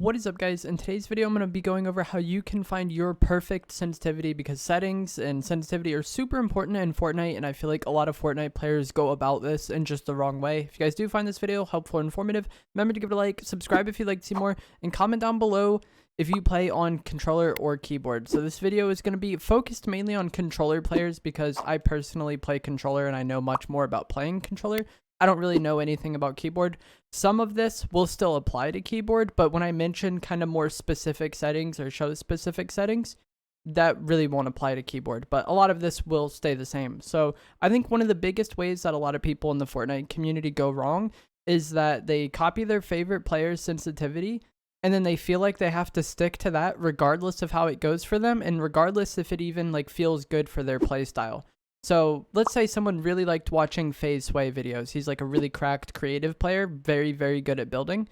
What is up, guys? In today's video, I'm going to be going over how you can find your perfect sensitivity, because settings and sensitivity are super important in Fortnite, and I feel like a lot of Fortnite players go about this in just the wrong way. If you guys do find this video helpful or informative, remember to give it a like, subscribe if you'd like to see more, and comment down below if you play on controller or keyboard. So this video is going to be focused mainly on controller players, because I personally play controller and I know much more about playing controller. I don't really know anything about keyboard. Some of this will still apply to keyboard, but when I mention kind of more specific settings or show specific settings, that really won't apply to keyboard, but a lot of this will stay the same. So I think one of the biggest ways that a lot of people in the Fortnite community go wrong is that they copy their favorite player's sensitivity, and then they feel like they have to stick to that regardless of how it goes for them, and regardless if it even like feels good for their playstyle. So let's say someone really liked watching FaZe Sway videos. He's like a really cracked creative player, very, very good at building.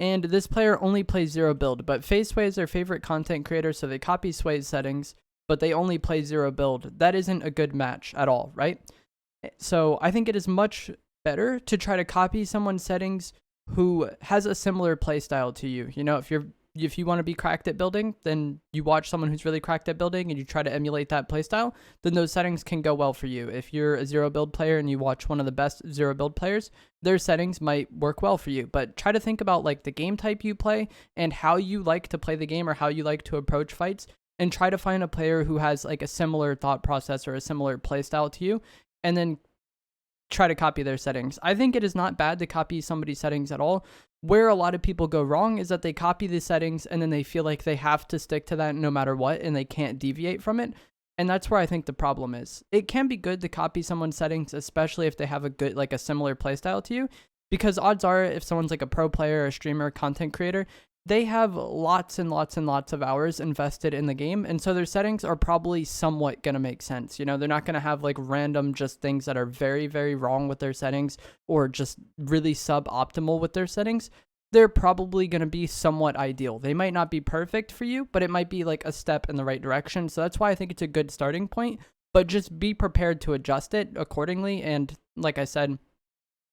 And this player only plays zero build, but FaZe Sway is their favorite content creator, so they copy Sway's settings, but they only play zero build. That isn't a good match at all, right? So I think it is much better to try to copy someone's settings who has a similar playstyle to you. You know, if you want to be cracked at building, then you watch someone who's really cracked at building and you try to emulate that playstyle, then those settings can go well for you. If you're a zero build player and you watch one of the best zero build players, their settings might work well for you. But try to think about like the game type you play and how you like to play the game or how you like to approach fights, and try to find a player who has like a similar thought process or a similar playstyle to you, and then try to copy their settings. I think it is not bad to copy somebody's settings at all. Where a lot of people go wrong is that they copy the settings and then they feel like they have to stick to that no matter what, and they can't deviate from it. And that's where I think the problem is. It can be good to copy someone's settings, especially if they have a good, like a similar playstyle to you, because odds are if someone's like a pro player, a streamer, content creator, they have lots and lots and lots of hours invested in the game, and so their settings are probably somewhat going to make sense. You know, they're not going to have like random just things that are very, very wrong with their settings or just really suboptimal with their settings. They're probably going to be somewhat ideal. They might not be perfect for you, but it might be like a step in the right direction. So that's why I think it's a good starting point, but just be prepared to adjust it accordingly. And like I said,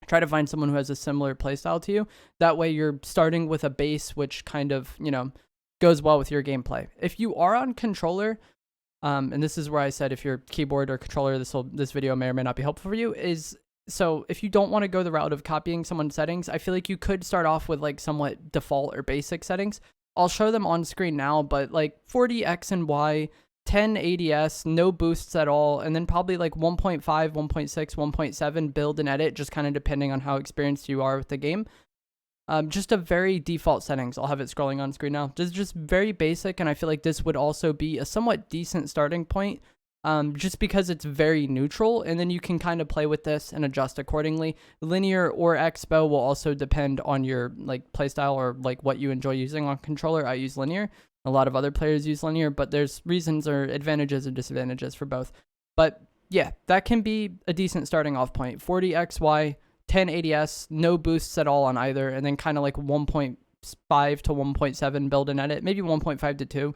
try to find someone who has a similar playstyle to you. That way you're starting with a base which kind of, you know, goes well with your gameplay. If you are on controller, and this is where I said if you're keyboard or controller, this video may or may not be helpful for you, is so if you don't want to go the route of copying someone's settings, I feel like you could start off with like somewhat default or basic settings. I'll show them on screen now, but like 40 X and Y, 10 ADS, no boosts at all, and then probably like 1.5, 1.6, 1.7 build and edit, just kind of depending on how experienced you are with the game. Just a very default settings. I'll have it scrolling on screen now. Just very basic, and I feel like this would also be a somewhat decent starting point, just because it's very neutral, and then you can kind of play with this and adjust accordingly. Linear or expo will also depend on your like playstyle or like what you enjoy using on controller. I use linear. A lot of other players use linear, but there's reasons or advantages and disadvantages for both. But yeah, that can be a decent starting off point. 40 XY, 10 ADS, no boosts at all on either, and then kind of like 1.5 to 1.7 build and edit, maybe 1.5 to 2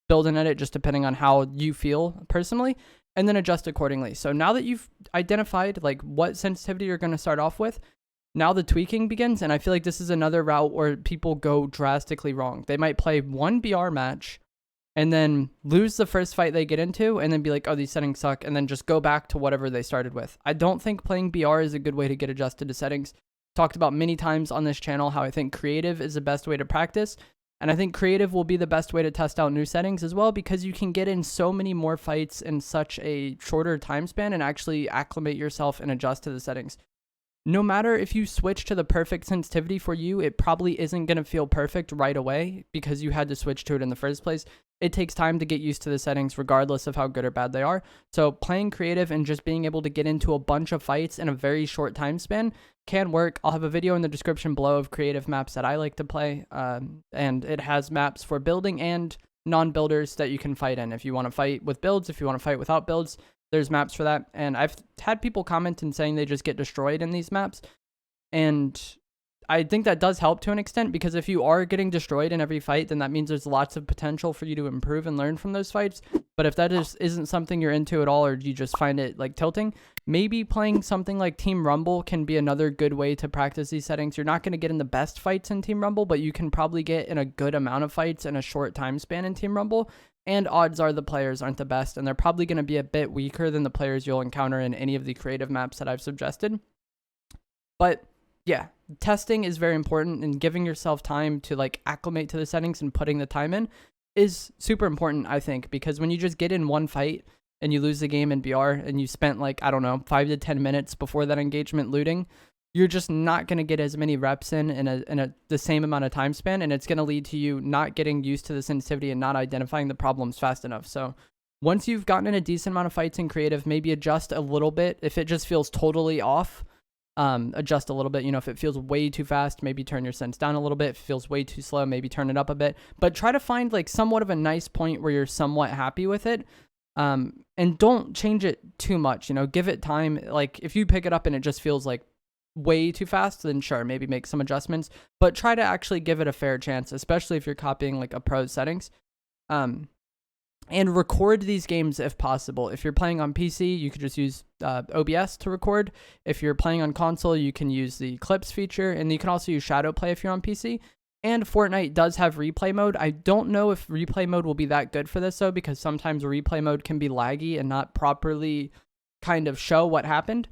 build and edit, just depending on how you feel personally, and then adjust accordingly. So now that you've identified like what sensitivity you're going to start off with, now the tweaking begins, and I feel like this is another route where people go drastically wrong. They might play one BR match and then lose the first fight they get into and then be like, oh, these settings suck, and then just go back to whatever they started with. I don't think playing BR is a good way to get adjusted to settings. Talked about many times on this channel how I think creative is the best way to practice, and I think creative will be the best way to test out new settings as well, because you can get in so many more fights in such a shorter time span and actually acclimate yourself and adjust to the settings. No matter if you switch to the perfect sensitivity for you, it probably isn't going to feel perfect right away because you had to switch to it in the first place. It takes time to get used to the settings regardless of how good or bad they are. So playing creative and just being able to get into a bunch of fights in a very short time span can work. I'll have a video in the description below of creative maps that I like to play, and it has maps for building and non-builders that you can fight in. If you want to fight with builds, if you want to fight without builds, there's maps for that. And I've had people comment and saying they just get destroyed in these maps. And I think that does help to an extent, because if you are getting destroyed in every fight, then that means there's lots of potential for you to improve and learn from those fights. But if that isn't something you're into at all, or you just find it like tilting, maybe playing something like Team Rumble can be another good way to practice these settings. You're not going to get in the best fights in Team Rumble, but you can probably get in a good amount of fights in a short time span in Team Rumble. And odds are the players aren't the best, and they're probably going to be a bit weaker than the players you'll encounter in any of the creative maps that I've suggested. But yeah, testing is very important, and giving yourself time to like acclimate to the settings and putting the time in is super important, I think, because when you just get in one fight and you lose the game in BR and you spent like, I don't know, 5 to 10 minutes before that engagement looting, you're just not going to get as many reps in the same amount of time span, and it's going to lead to you not getting used to the sensitivity and not identifying the problems fast enough. So once you've gotten in a decent amount of fights in creative, maybe adjust a little bit. If it just feels totally off, adjust a little bit. You know, if it feels way too fast, maybe turn your sense down a little bit. If it feels way too slow, maybe turn it up a bit. But try to find like somewhat of a nice point where you're somewhat happy with it. And don't change it too much. You know, give it time. Like if you pick it up and it just feels like way too fast, then sure, maybe make some adjustments, but try to actually give it a fair chance, especially if you're copying like a pro's settings. And record these games if possible. If you're playing on PC, you could just use OBS to record. If you're playing on console, you can use the clips feature, and you can also use shadow play if you're on PC. And Fortnite does have replay mode. I don't know if replay mode will be that good for this though, because sometimes replay mode can be laggy and not properly kind of show what happened.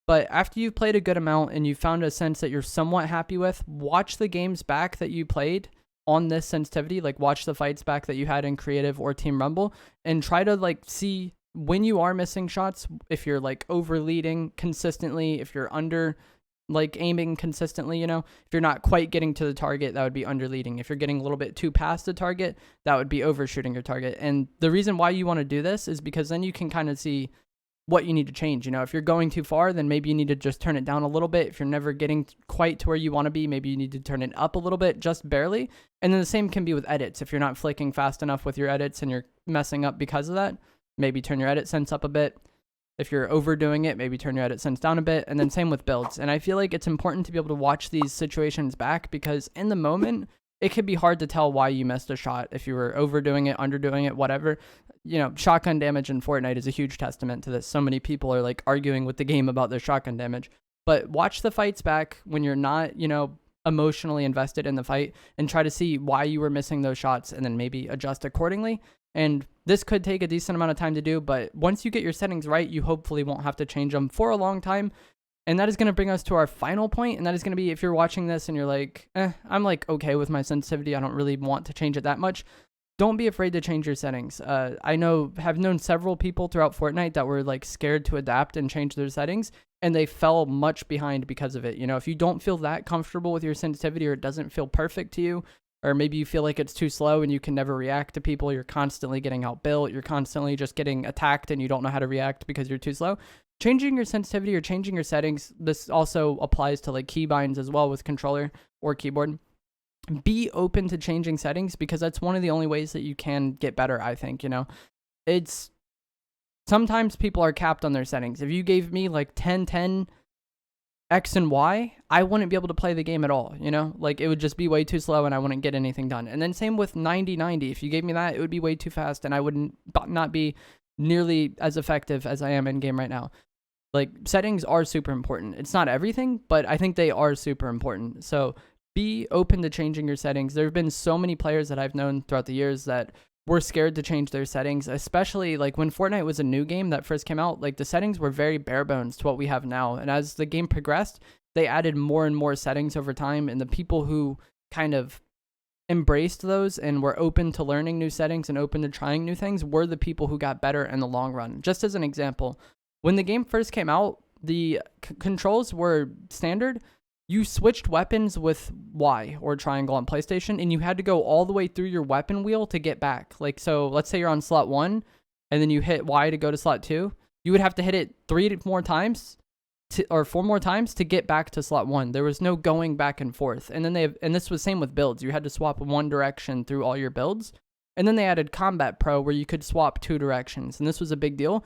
But after you've played a good amount and you found a sense that you're somewhat happy with, watch the games back that you played on this sensitivity. Like watch the fights back that you had in creative or Team Rumble, and try to like see when you are missing shots, if you're like over leading consistently, if you're under like aiming consistently, you know, if you're not quite getting to the target, that would be under leading. If you're getting a little bit too past the target, that would be overshooting your target. And the reason why you want to do this is because then you can kind of see what you need to change. You know, if you're going too far, then maybe you need to just turn it down a little bit. If you're never getting quite to where you want to be, maybe you need to turn it up a little bit, just barely. And then the same can be with edits. If you're not flicking fast enough with your edits and you're messing up because of that, maybe turn your edit sense up a bit. If you're overdoing it, maybe turn your edit sense down a bit. And then same with builds. And I feel like it's important to be able to watch these situations back, because in the moment, it could be hard to tell why you missed a shot. If you were overdoing it, underdoing it, whatever. You know, shotgun damage in Fortnite is a huge testament to this. So many people are like arguing with the game about their shotgun damage. But watch the fights back when you're not, you know, emotionally invested in the fight, and try to see why you were missing those shots, and then maybe adjust accordingly. And this could take a decent amount of time to do, but once you get your settings right, you hopefully won't have to change them for a long time. And that is going to bring us to our final point, and that is going to be, if you're watching this and you're like, I'm like okay with my sensitivity, I don't really want to change it that much, don't be afraid to change your settings. I have known several people throughout Fortnite that were like scared to adapt and change their settings, and they fell much behind because of it. You know, if you don't feel that comfortable with your sensitivity, or it doesn't feel perfect to you, or maybe you feel like it's too slow and you can never react to people, you're constantly getting outbuilt, you're constantly just getting attacked and you don't know how to react because you're too slow, changing your sensitivity or changing your settings, this also applies to like keybinds as well with controller or keyboard. Be open to changing settings, because that's one of the only ways that you can get better, I think. You know, it's sometimes people are capped on their settings. If you gave me like 10-10 X and Y, I wouldn't be able to play the game at all. You know, like it would just be way too slow and I wouldn't get anything done. And then same with 90-90. If you gave me that, it would be way too fast and I wouldn't not be nearly as effective as I am in game right now. Like settings are super important. It's not everything, but I think they are super important. So be open to changing your settings. There have been so many players that I've known throughout the years that were scared to change their settings, especially like when Fortnite was a new game that first came out. Like the settings were very bare bones to what we have now. And as the game progressed, they added more and more settings over time. And the people who kind of embraced those and were open to learning new settings and open to trying new things were the people who got better in the long run. Just as an example, when the game first came out, the controls were standard. You switched weapons with Y or triangle on PlayStation, and you had to go all the way through your weapon wheel to get back. Like, so let's say you're on slot 1, and then you hit Y to go to slot 2. You would have to hit it 3 more times or 4 more times to get back to slot 1. There was no going back and forth. And then and this was same with builds. You had to swap one direction through all your builds. And then they added Combat Pro where you could swap 2 directions. And this was a big deal.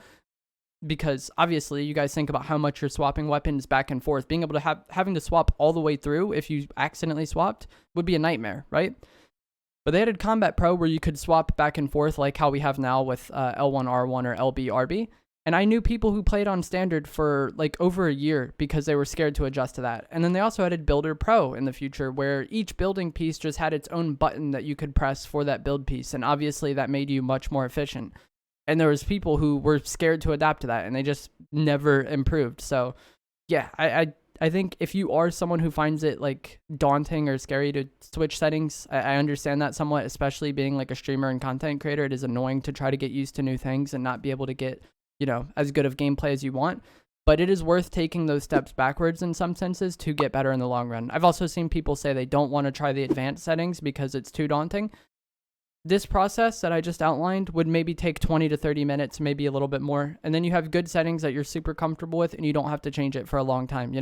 because obviously you guys think about how much you're swapping weapons back and forth. Being able to having to swap all the way through if you accidentally swapped would be a nightmare, right? But they added Combat Pro where you could swap back and forth like how we have now with L1R1 or LB-RB. And I knew people who played on Standard for like over a year because they were scared to adjust to that. And then they also added Builder Pro in the future where each building piece just had its own button that you could press for that build piece. And obviously that made you much more efficient. And there was people who were scared to adapt to that and they just never improved. So yeah, I think if you are someone who finds it like daunting or scary to switch settings, I understand that somewhat, especially being like a streamer and content creator. It is annoying to try to get used to new things and not be able to get, as good of gameplay as you want. But it is worth taking those steps backwards in some senses to get better in the long run. I've also seen people say they don't want to try the advanced settings because it's too daunting. This process that I just outlined would maybe take 20 to 30 minutes, maybe a little bit more. And then you have good settings that you're super comfortable with and you don't have to change it for a long time.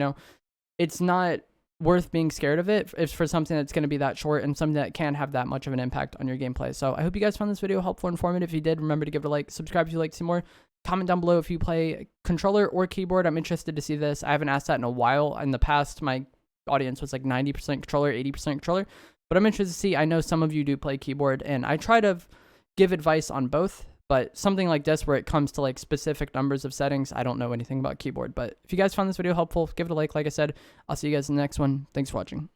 It's not worth being scared of it if for something that's going to be that short and something that can have that much of an impact on your gameplay. So I hope you guys found this video helpful and informative. If you did, remember to give it a like, subscribe if you'd like to see more. Comment down below if you play controller or keyboard. I'm interested to see this. I haven't asked that in a while. In the past, my audience was like 90% controller, 80% controller. But I'm interested to see. I know some of you do play keyboard, and I try to give advice on both. But something like this, where it comes to like specific numbers of settings, I don't know anything about keyboard. But if you guys found this video helpful, give it a like. Like I said, I'll see you guys in the next one. Thanks for watching.